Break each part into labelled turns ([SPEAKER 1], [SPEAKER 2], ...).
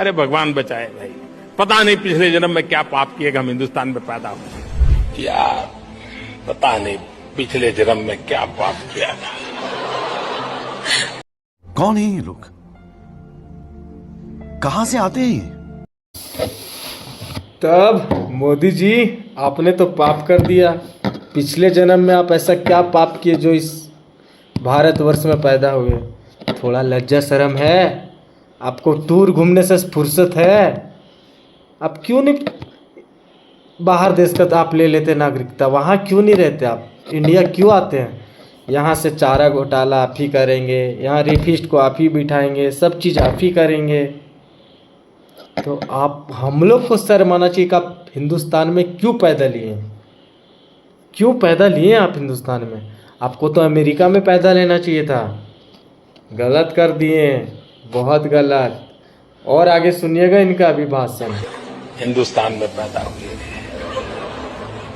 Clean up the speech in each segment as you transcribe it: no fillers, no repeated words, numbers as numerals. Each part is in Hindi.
[SPEAKER 1] अरे भगवान बचाए भाई, पता नहीं पिछले जन्म में क्या पाप किए कि हम हिंदुस्तान में पैदा हुए। यार पता नहीं पिछले जन्म में क्या पाप किया था।
[SPEAKER 2] कौन है ये लोग? कहां से आते हैं ये?
[SPEAKER 3] तब मोदी जी, आपने तो पाप कर दिया। पिछले जन्म में आप ऐसा क्या पाप किए जो इस भारतवर्ष में पैदा हुए? थोड़ा लज्जा शर्म है आपको? टूर घूमने से फुर्सत है? आप क्यों नहीं बाहर देश का आप ले लेते नागरिकता? वहाँ क्यों नहीं रहते आप? इंडिया क्यों आते हैं? यहाँ से चारा घोटाला आप ही करेंगे, यहाँ रेपिस्ट को आप ही बिठाएंगे, सब चीज़ आप ही करेंगे। तो आप, हम लोग को शर्म आना चाहिए कि आप हिंदुस्तान में क्यों पैदा लिए? क्यों पैदा लिए आप हिंदुस्तान में? आपको तो अमेरिका में पैदा लेना चाहिए था। गलत कर दिए, बहुत गलत। और आगे सुनिएगा इनका अभिभाषण।
[SPEAKER 1] हिंदुस्तान में पैदा हुए,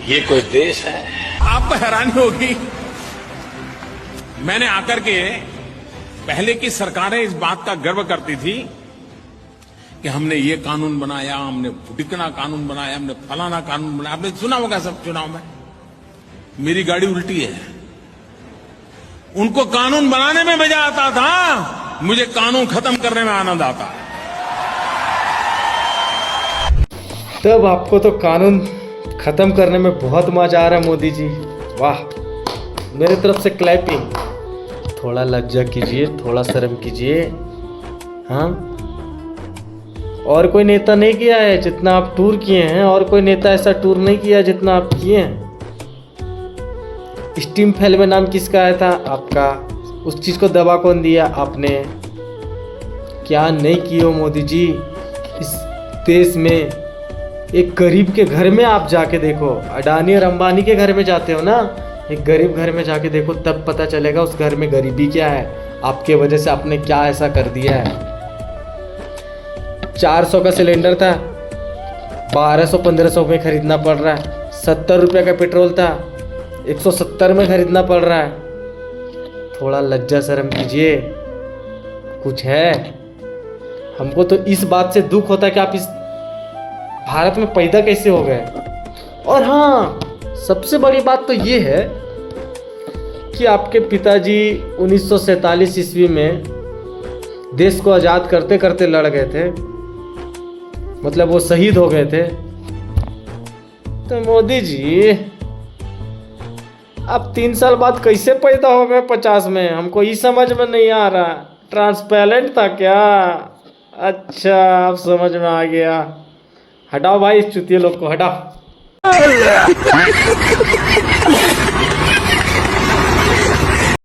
[SPEAKER 1] ये कोई देश है? आपको हैरानी होगी, मैंने आकर के, पहले की सरकारें इस बात का गर्व करती थी कि हमने ये कानून बनाया, हमने ढिकना कानून बनाया, हमने फलाना कानून बनाया। आपने सुना होगा सब चुनाव में। मेरी गाड़ी उल्टी है। उनको कानून बनाने में मजा आता था, मुझे कानून खत्म करने में आनंद आता है।
[SPEAKER 3] तब आपको तो कानून खत्म करने में बहुत मजा आ रहा है मोदी जी। वाह, मेरे तरफ से क्लैपिंग। थोड़ा लज्जा कीजिए, थोड़ा शर्म कीजिए। हाँ, और कोई नेता नहीं किया है जितना आप टूर किए हैं। और कोई नेता ऐसा टूर नहीं किया जितना आप किए हैं। स्टीम फेल में नाम किसका आया था? आपका। उस चीज़ को दबा कौन दिया? आपने। क्या नहीं किए हो मोदी जी? इस देश में एक गरीब के घर में आप जाके देखो, अडानी और अंबानी के घर में जाते हो ना, एक गरीब घर में जाके देखो, तब पता चलेगा उस घर में गरीबी क्या है। आपके वजह से आपने क्या ऐसा कर दिया है। 400 का सिलेंडर था, 1200-1500 में खरीदना पड़ रहा है। 70 रुपये का पेट्रोल था, 170 में खरीदना पड़ रहा है। थोड़ा लज्जा शर्म कीजिए, कुछ है। हमको तो इस बात से दुख होता है कि आप इस भारत में पैदा कैसे हो गए। और हाँ, सबसे बड़ी बात तो ये है कि आपके पिताजी 1947 ईस्वी में देश को आज़ाद करते करते लड़ गए थे, मतलब वो शहीद हो गए थे। तो मोदी जी, आप 3 साल बाद कैसे पैदा हो गए 50 में? हमको ये समझ में नहीं आ रहा। ट्रांसपेरेंट था क्या? अच्छा, अब समझ में आ गया। हटाओ भाई इस चुतिया लोग को, हटाओ।